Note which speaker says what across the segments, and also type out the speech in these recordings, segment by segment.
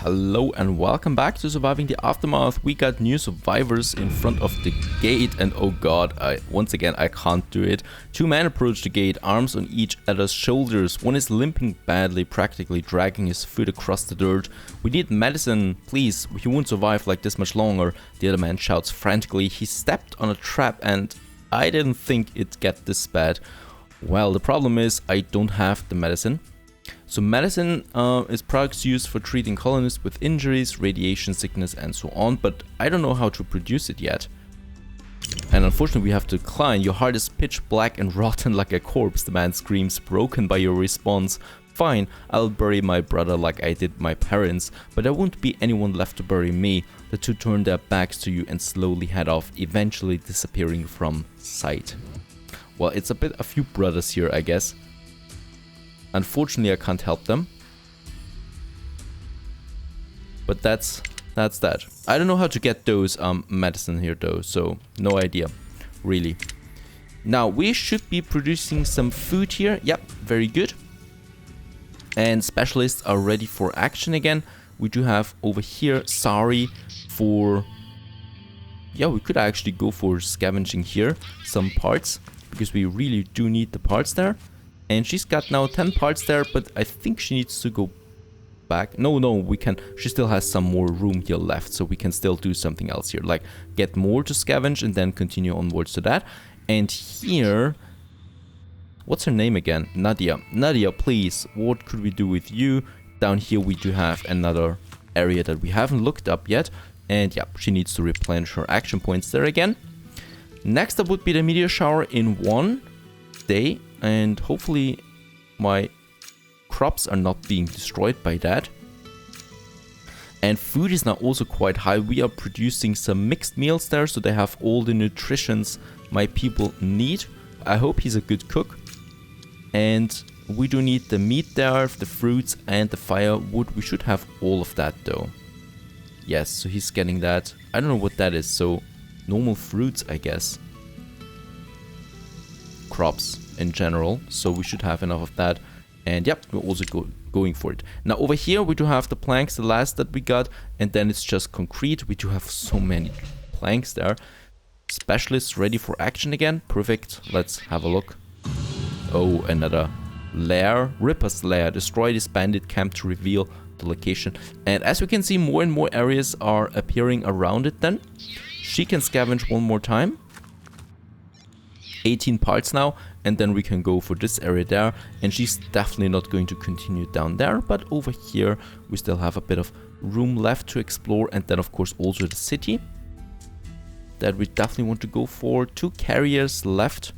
Speaker 1: Hello and welcome back to Surviving the Aftermath. We got new survivors in front of the gate and oh god, once again I can't do it. Two men approach the gate, arms on each other's shoulders. One is limping badly, practically dragging his foot across the dirt. We need medicine, please, he won't survive like this much longer. The other man shouts frantically. He stepped on a trap and I didn't think it'd get this bad. Well, the problem is I don't have the medicine. So medicine is products used for treating colonists with injuries, radiation sickness and so on, but I don't know how to produce it yet. And unfortunately we have to decline. Your heart is pitch black and rotten like a corpse, the man screams, broken by your response. Fine, I'll bury my brother like I did my parents, but there won't be anyone left to bury me. The two turn their backs to you and slowly head off, eventually disappearing from sight. Well, it's a few brothers here, I guess. Unfortunately, I can't help them. But that's that. I don't know how to get those medicine here though, so no idea, really. Now, we should be producing some food here. Yep, very good. And specialists are ready for action again. We do have over here Sari for... Yeah, we could actually go for scavenging here, some parts, because we really do need the parts there. And she's got now 10 parts there, but I think she needs to go back. No, we can. She still has some more room here left, so we can still do something else here. Like get more to scavenge and then continue onwards to that. And here... What's her name again? Nadia. Nadia, please, what could we do with you? Down here we do have another area that we haven't looked up yet. And yeah, she needs to replenish her action points there again. Next up would be the meteor shower in one day. And hopefully my crops are not being destroyed by that. And food is now also quite high. We are producing some mixed meals there, so they have all the nutritions my people need. I hope he's a good cook. And we do need the meat there, the fruits and the firewood. We should have all of that though. Yes, so he's getting that. I don't know what that is, so normal fruits, I guess. Crops in general, so we should have enough of that. And yep, we're also going for it. Now over here we do have the planks, the last that we got, and then it's just concrete. We do have so many planks there. Specialists ready for action again. Perfect. Let's have a look. Oh, another lair. Ripper's lair. Destroy this bandit camp to reveal the location. And as we can see, more and more areas are appearing around it then. She can scavenge one more time. 18 parts now, and then we can go for this area there, and she's definitely not going to continue down there, but over here we still have a bit of room left to explore, and then of course also the city that we definitely want to go for. 2 carriers left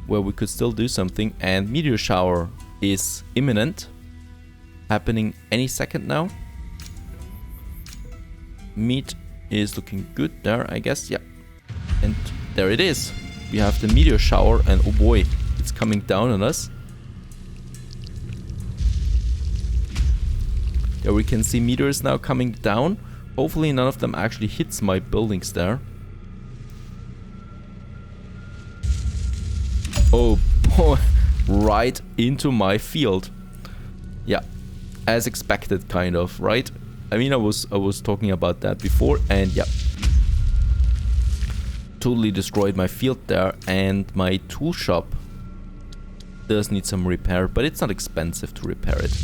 Speaker 1: where we could still do something, and meteor shower is imminent, happening any second now. Meat is looking good there, I guess. Yeah, and there it is. We have the meteor shower and oh boy, it's coming down on us. There we can see meteors now coming down. Hopefully none of them actually hits my buildings there. Oh boy, right into my field. Yeah, as expected kind of, right? I mean, I was talking about that before and yeah. Totally destroyed my field there, and my tool shop does need some repair, but it's not expensive to repair it.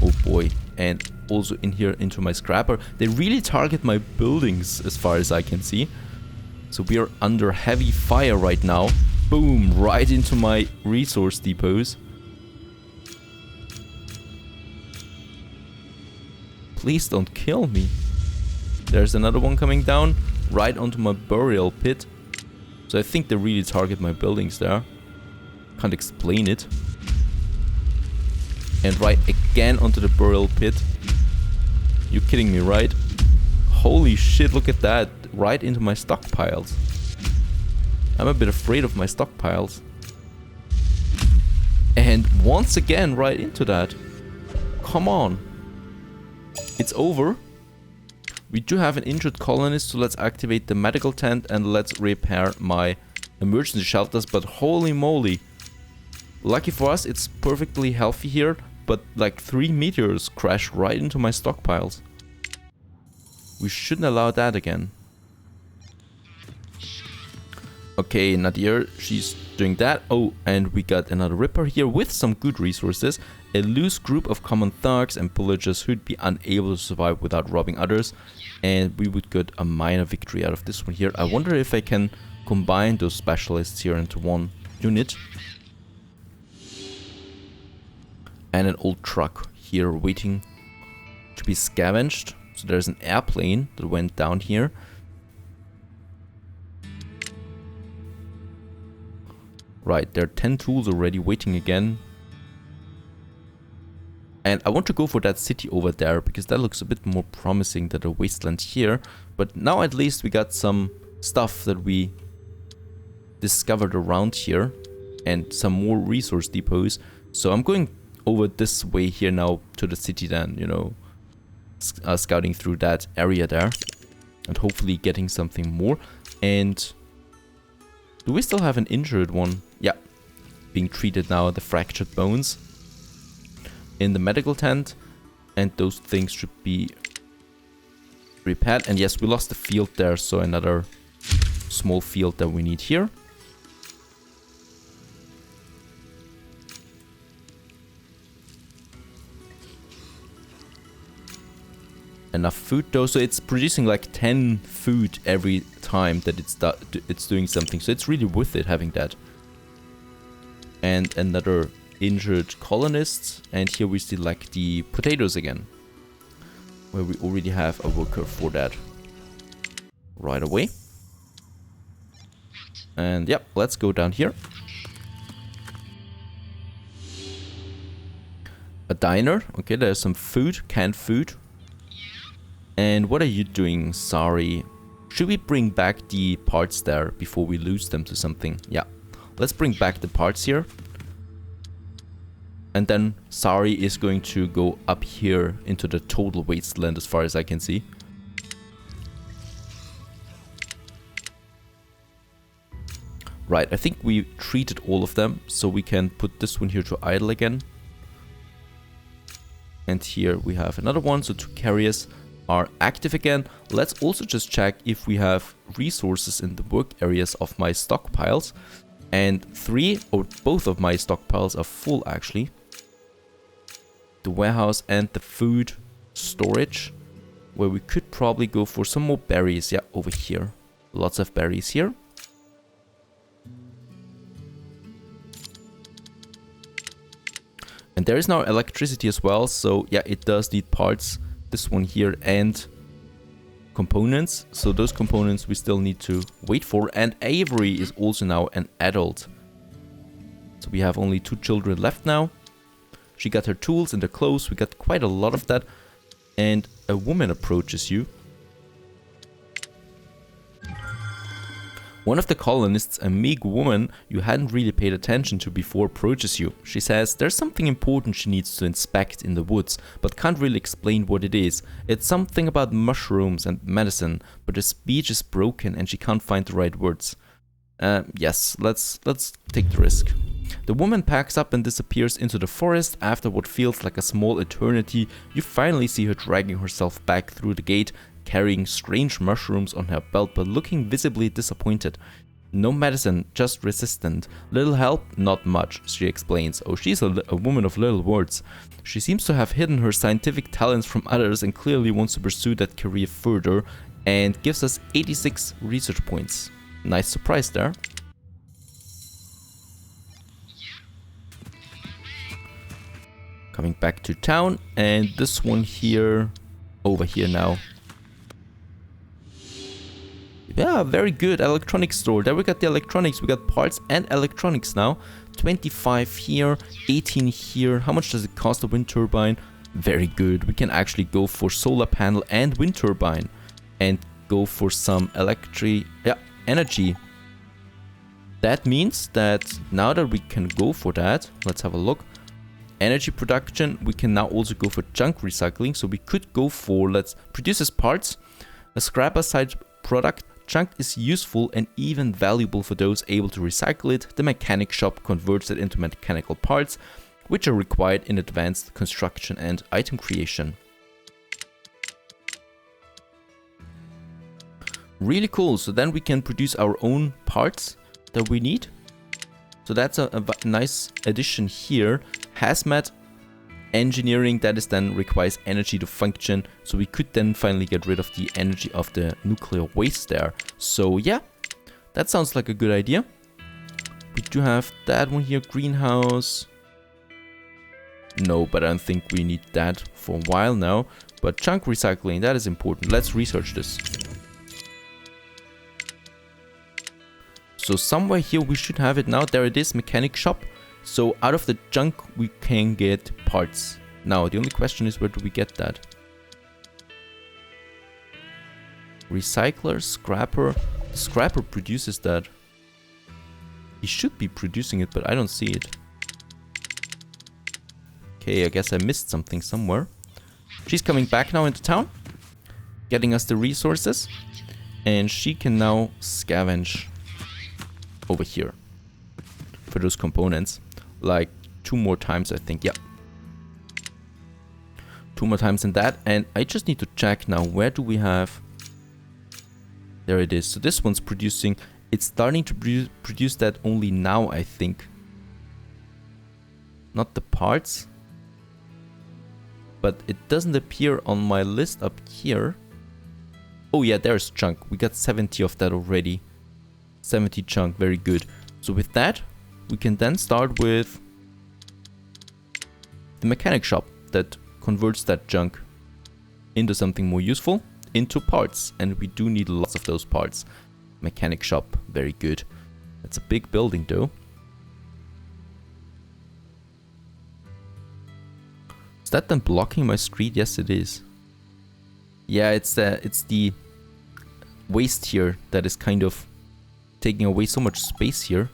Speaker 1: Oh boy, and also in here into my scrapper. They really target my buildings as far as I can see. So we are under heavy fire right now. Boom, right into my resource depots. Please don't kill me. There's another one coming down. Right onto my burial pit. So I think they really target my buildings there. Can't explain it. And right again onto the burial pit. You're kidding me, right? Holy shit, look at that. Right into my stockpiles. I'm a bit afraid of my stockpiles. And once again right into that. Come on. It's over. We do have an injured colonist, so let's activate the medical tent and let's repair my emergency shelters. But holy moly, lucky for us, it's perfectly healthy here. but like 3 meteors crashed right into my stockpiles. We shouldn't allow that again. Okay, Nadir, she's doing that. Oh, and we got another Ripper here with some good resources. A loose group of common thugs and pillagers who'd be unable to survive without robbing others. And we would get a minor victory out of this one here. I wonder if I can combine those specialists here into one unit. And an old truck here waiting to be scavenged. So there's an airplane that went down here. Right, there are 10 tools already waiting again. And I want to go for that city over there, because that looks a bit more promising than the wasteland here. But now at least we got some stuff that we discovered around here. And some more resource depots. So I'm going over this way here now to the city then, you know. Scouting through that area there. And hopefully getting something more. And do we still have an injured one? Yeah. Being treated now, the fractured bones. In the medical tent. And those things should be repaired. And yes, we lost the field there, so another small field that we need here. Enough food though, so it's producing like 10 food every time that it's doing something, so it's really worth it having that. And another injured colonists, and here we see like the potatoes again, where we already have a worker for that right away. And yep, let's go down here. A diner, okay, there's some food, canned food. And what are you doing? Sorry. Should we bring back the parts there before we lose them to something? Yeah. Let's bring back the parts here. And then Sari is going to go up here into the total wasteland as far as I can see. Right, I think we treated all of them, so we can put this one here to idle again. And here we have another one, so 2 carriers are active again. Let's also just check if we have resources in the work areas of my stockpiles. And 3 or both of my stockpiles are full actually. The warehouse and the food storage, where we could probably go for some more berries. Yeah, over here. Lots of berries here. And there is now electricity as well, so yeah, it does need parts. This one here and components, so those components we still need to wait for. And Avery is also now an adult, so we have only 2 children left now. She got her tools and her clothes, we got quite a lot of that. And a woman approaches you. One of the colonists, a meek woman you hadn't really paid attention to before, approaches you. She says there's something important she needs to inspect in the woods, but can't really explain what it is. It's something about mushrooms and medicine, but her speech is broken and she can't find the right words. Yes, let's take the risk. The woman packs up and disappears into the forest. After what feels like a small eternity, you finally see her dragging herself back through the gate, carrying strange mushrooms on her belt but looking visibly disappointed. No medicine, just resistant. Little help? Not much, she explains. Oh, she's a woman of little words. She seems to have hidden her scientific talents from others and clearly wants to pursue that career further, and gives us 86 research points. Nice surprise there. Coming back to town, and this one here, over here now. Yeah, very good. Electronics store. There we got the electronics. We got parts and electronics now. 25 here, 18 here. How much does it cost a wind turbine? Very good. We can actually go for solar panel and wind turbine. And go for some energy. That means that now that we can go for that, let's have a look. Energy production, we can now also go for junk recycling. So we could go for, let's produce as parts. A scrap side product. Junk is useful and even valuable for those able to recycle it. The mechanic shop converts it into mechanical parts. which are required in advanced construction and item creation. Really cool. So then we can produce our own parts that we need. So that's a nice addition here. Hazmat engineering, that is then requires energy to function. So we could then finally get rid of the energy of the nuclear waste there. So yeah, that sounds like a good idea. We do have that one here, greenhouse. No, but I don't think we need that for a while now. But junk recycling, that is important. Let's research this. So somewhere here we should have it now. There it is, mechanic shop. So out of the junk we can get parts. Now the only question is, where do we get that? Recycler, scrapper. Scrapper produces that. He should be producing it, but I don't see it. Okay, I guess I missed something somewhere. She's coming back now into town, getting us the resources, and she can now scavenge over here for those components, like 2 more times, I think. Yeah, 2 more times than that. And I just need to check now, where do we have? There it is. So this one's producing. It's starting to produce that only now, I think. Not the parts, but it doesn't appear on my list up here. Oh yeah, there's junk. We got 70 of that already. 70 junk, very good. So with that, we can then start with the mechanic shop that converts that junk into something more useful, into parts. And we do need lots of those parts. Mechanic shop, very good. That's a big building though. Is that then blocking my street? Yes, it is. Yeah, it's the waste here that is kind of taking away so much space here.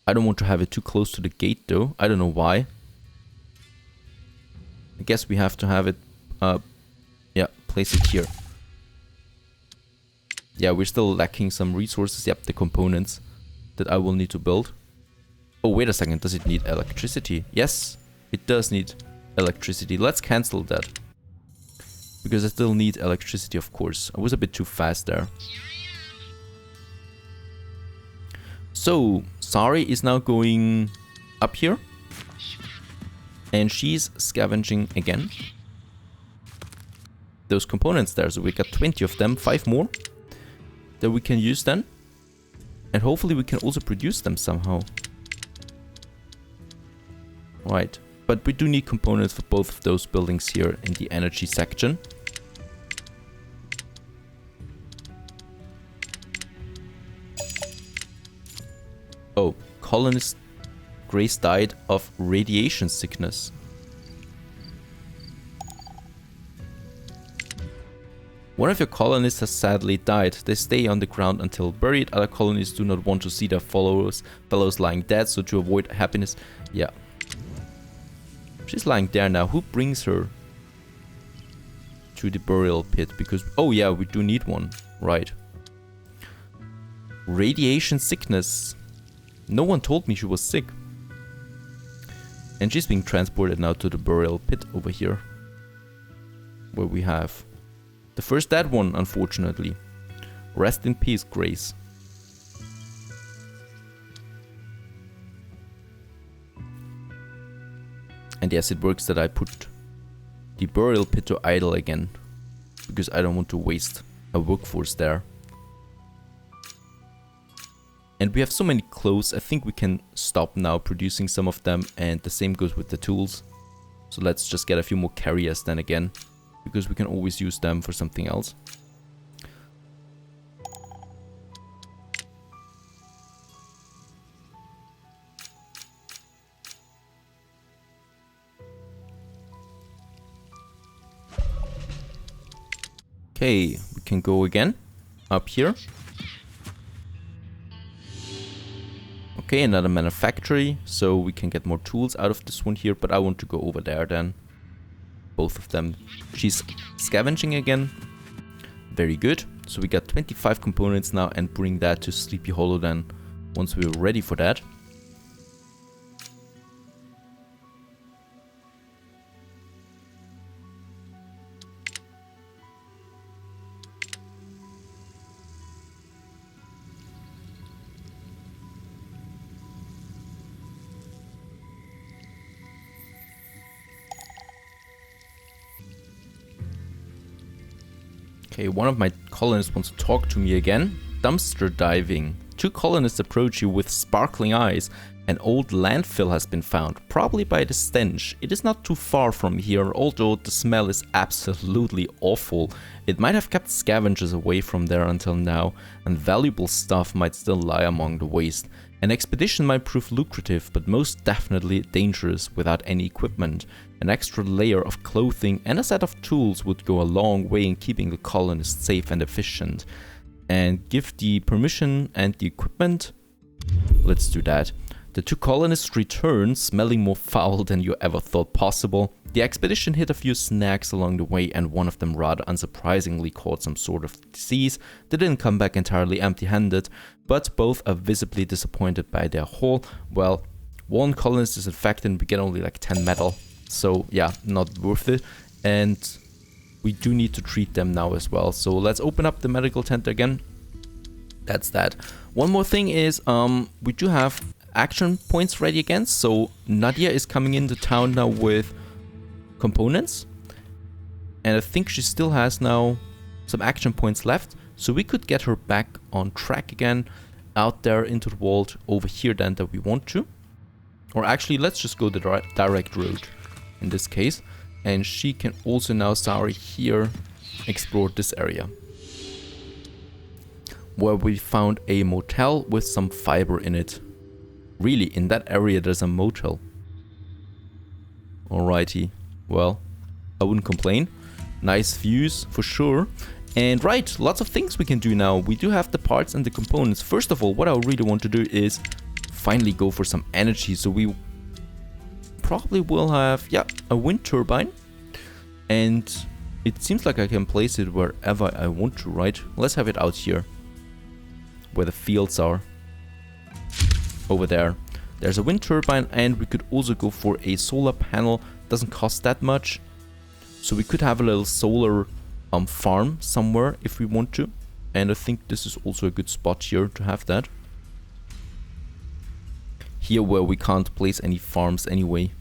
Speaker 1: I don't want to have it too close to the gate though. I don't know why. I guess we have to have it, yeah, place it here. Yeah, we're still lacking some resources. Yep, the components that I will need to build. Oh, wait a second. Does it need electricity? Yes, it does need electricity. Let's cancel that, because I still need electricity, of course. I was a bit too fast there. So, Sari is now going up here. And she's scavenging again those components there. So we got 20 of them, 5 more that we can use then. And hopefully we can also produce them somehow. Right. But we do need components for both of those buildings here in the energy section. Oh, colonist Grace died of radiation sickness. One of your colonists has sadly died. They stay on the ground until buried. Other colonists do not want to see their fellows lying dead, so to avoid happiness... Yeah. She's lying there now. Who brings her to the burial pit? Because... Oh yeah, we do need one. Right. Radiation sickness. No one told me she was sick. And she's being transported now to the burial pit over here, where we have the first dead one, unfortunately. Rest in peace, Grace. And yes, it works that I put the burial pit to idle again, because I don't want to waste a workforce there. And we have so many clothes, I think we can stop now producing some of them, and the same goes with the tools. So let's just get a few more carriers then again, because we can always use them for something else. Okay, we can go again up here. Okay, another manufactory, so we can get more tools out of this one here, but I want to go over there then. Both of them. She's scavenging again. Very good. So we got 25 components now, and bring that to Sleepy Hollow then once we're ready for that. Okay, one of my colonists wants to talk to me again. Dumpster diving. 2 colonists approach you with sparkling eyes. An old landfill has been found, probably by the stench. It is not too far from here, although the smell is absolutely awful. It might have kept scavengers away from there until now, and valuable stuff might still lie among the waste. An expedition might prove lucrative, but most definitely dangerous without any equipment. An extra layer of clothing and a set of tools would go a long way in keeping the colonists safe and efficient. And give the permission and the equipment. Let's do that. The 2 colonists return, smelling more foul than you ever thought possible. The expedition hit a few snags along the way, and one of them rather unsurprisingly caught some sort of disease. They didn't come back entirely empty-handed, but both are visibly disappointed by their haul. Well, one colonist is infected and we get only like 10 metal. So yeah, not worth it. And we do need to treat them now as well. So let's open up the medical tent again. That's that. One more thing is, we do have action points ready again. So Nadia is coming into town now with components. And I think she still has now some action points left. So we could get her back on track again, out there into the world over here then that we want to. Or actually, let's just go the direct road in this case. And she can also now, sorry, here explore this area, where we found a motel with some fiber in it. Really, in that area there's a motel. Alrighty, well, I wouldn't complain. Nice views for sure. And right, lots of things we can do now. We do have the parts and the components. First of all, what I really want to do is finally go for some energy. So we probably will have, yeah, a wind turbine. And it seems like I can place it wherever I want to, right? Let's have it out here, where the fields are. Over there. There's a wind turbine, and we could also go for a solar panel. Doesn't cost that much. So we could have a little solar farm somewhere if we want to. And I think this is also a good spot here to have that. Here where we can't place any farms anyway.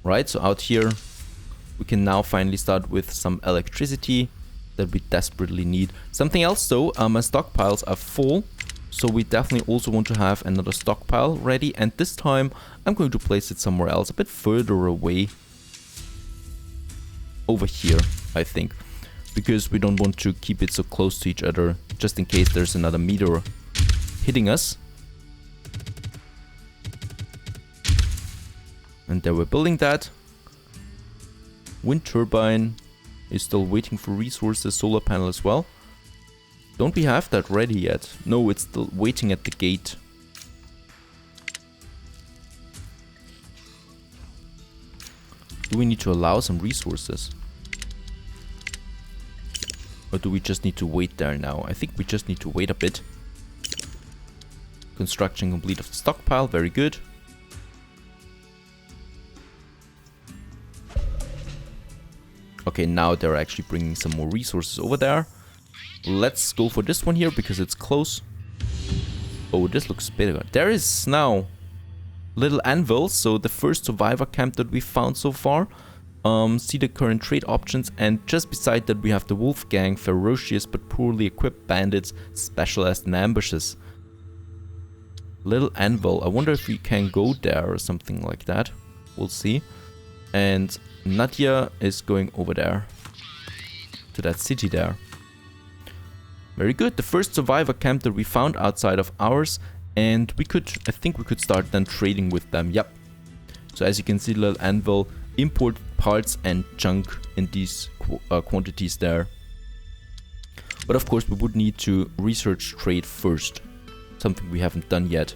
Speaker 1: Right, so out here we can now finally start with some electricity that we desperately need. Something else though, my stockpiles are full. So we definitely also want to have another stockpile ready. And this time I'm going to place it somewhere else, a bit further away. Over here, I think. Because we don't want to keep it so close to each other, just in case there's another meteor hitting us. And there we're building that. Wind turbine is still waiting for resources, solar panel as well. Don't we have that ready yet? No, it's still waiting at the gate. Do we need to allow some resources? Or do we just need to wait there now? I think we just need to wait a bit. Construction complete of the stockpile, very good. Okay, now they're actually bringing some more resources over there. Let's go for this one here because it's close. Oh, this looks bigger. There is now little anvils, so the first survivor camp that we found so far. See the current trade options, and just beside that we have the wolf gang, ferocious but poorly equipped bandits specialized in ambushes. Little anvil, I wonder if we can go there or something like that. We'll see. And Nadia is going over there to that city there. Very good, the first survivor camp that we found outside of ours, and we could, I think we could start then trading with them. Yep. So as you can see, little anvil, import parts and junk in these quantities there. But of course we would need to research trade first, something we haven't done yet.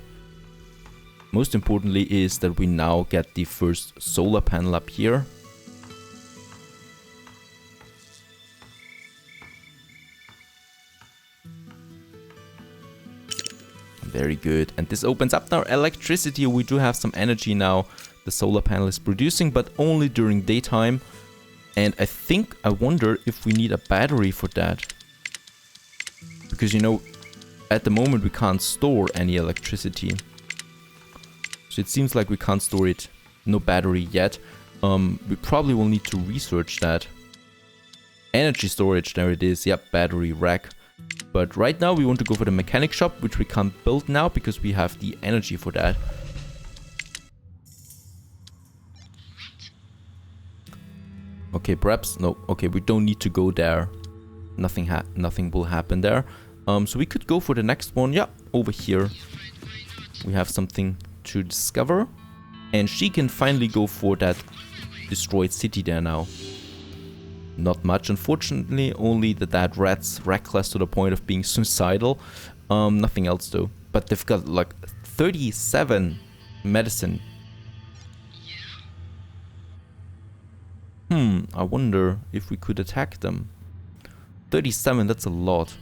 Speaker 1: Most importantly is that we now get the first solar panel up here. Very good. And this opens up now electricity. We do have some energy now. The solar panel is producing, but only during daytime. And I wonder if we need a battery for that. Because, you know, at the moment we can't store any electricity. So it seems like we can't store it. No battery yet. We probably will need to research that. Energy storage, there it is. Yep, battery rack. But right now we want to go for the mechanic shop, which we can't build now because we have the energy for that. Okay, perhaps, no, okay, we don't need to go there. Nothing will happen there. So we could go for the next one. Yeah, over here. We have something to discover. And she can finally go for that destroyed city there now. Not much, unfortunately. Only the dead rats, reckless to the point of being suicidal. Nothing else though. But they've got like 37 medicine. I wonder if we could attack them. 37, that's a lot.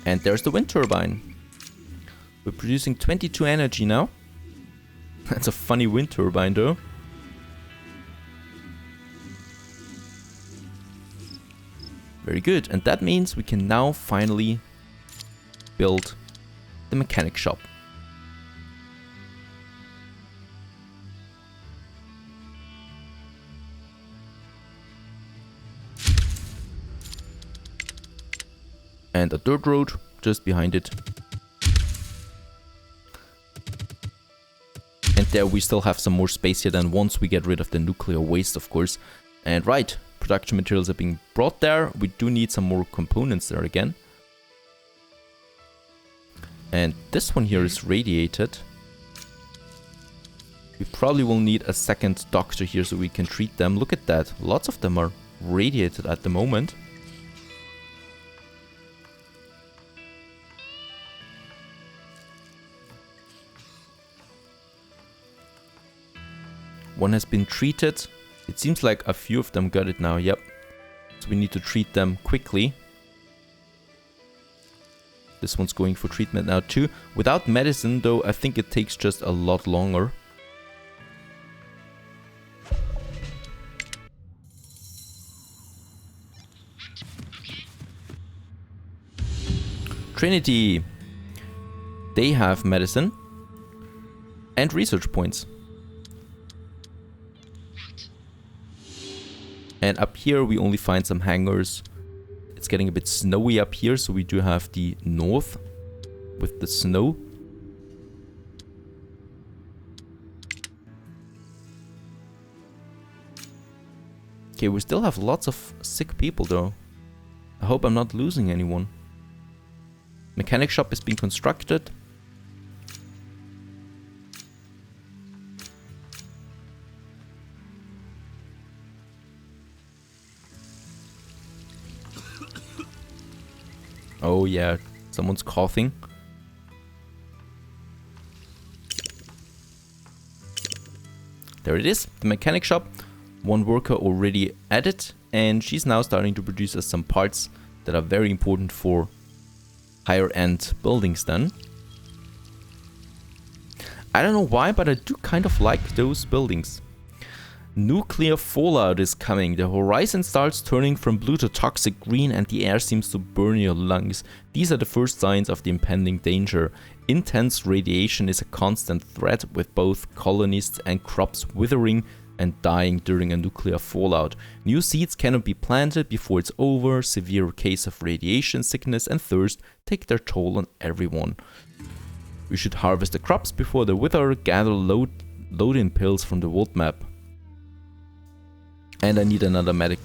Speaker 1: And there's the wind turbine. We're producing 22 energy now. That's a funny wind turbine though. Very good. And that means we can now finally build the mechanic shop. And a dirt road just behind it. And there we still have some more space here than once we get rid of the nuclear waste, of course. And right, production materials are being brought there. We do need some more components there again. And this one here is radiated. We probably will need a second doctor here so we can treat them. Look at that. Lots of them are radiated at the moment. One has been treated. It seems like a few of them got it now. Yep. So we need to treat them quickly. This one's going for treatment now too. Without medicine though, I think it takes just a lot longer. Trinity. They have medicine. And research points. And up here we only find some hangars. It's getting a bit snowy up here, so we do have the north with the snow. Okay, we still have lots of sick people though. I hope I'm not losing anyone. Mechanic shop is being constructed. Oh yeah, someone's coughing. There it is, the mechanic shop. One worker already at it, and she's now starting to produce us some parts that are very important for higher end buildings then. I don't know why, but I do kind of like those buildings. Nuclear fallout is coming. The horizon starts turning from blue to toxic green and the air seems to burn your lungs. These are the first signs of the impending danger. Intense radiation is a constant threat, with both colonists and crops withering and dying during a nuclear fallout. New seeds cannot be planted before it's over. Severe case of radiation sickness and thirst take their toll on everyone. We should harvest the crops before they wither. Gather load-in pills from the world map. And I need another medic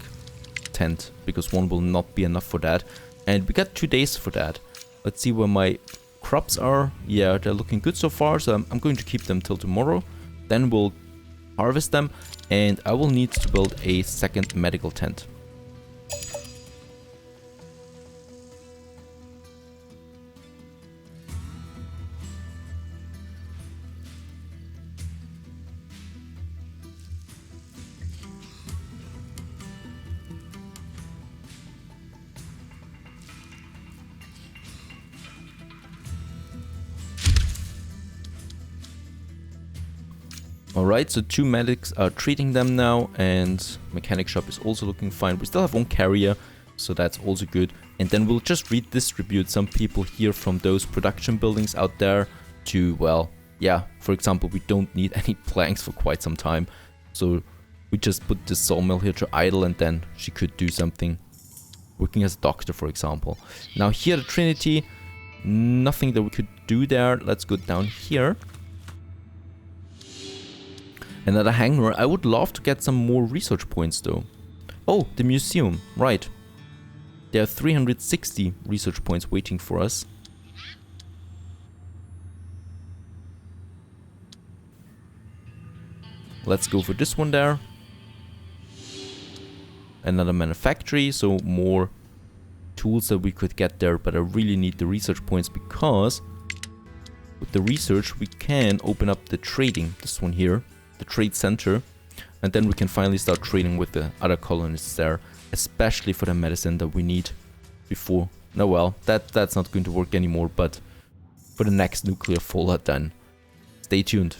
Speaker 1: tent, because one will not be enough for that. And we got 2 days for that. Let's see where my crops are. Yeah, they're looking good so far, so I'm going to keep them till tomorrow. Then we'll harvest them, and I will need to build a second medical tent. Alright, so 2 medics are treating them now, and mechanic shop is also looking fine. We still have 1 carrier, so that's also good. And then we'll just redistribute some people here from those production buildings out there to, well, yeah, for example, we don't need any planks for quite some time. So we just put the sawmill here to idle, and then she could do something. Working as a doctor, for example. Now here at Trinity, nothing that we could do there. Let's go down here. Another hangar. I would love to get some more research points though. Oh, the museum. Right. There are 360 research points waiting for us. Let's go for this one there. Another manufactory, so more tools that we could get there, but I really need the research points because with the research we can open up the trading, this one here, the trade center, and then we can finally start trading with the other colonists there, especially for the medicine that we need before. No, well, that's not going to work anymore, but for the next nuclear fallout then. Stay tuned.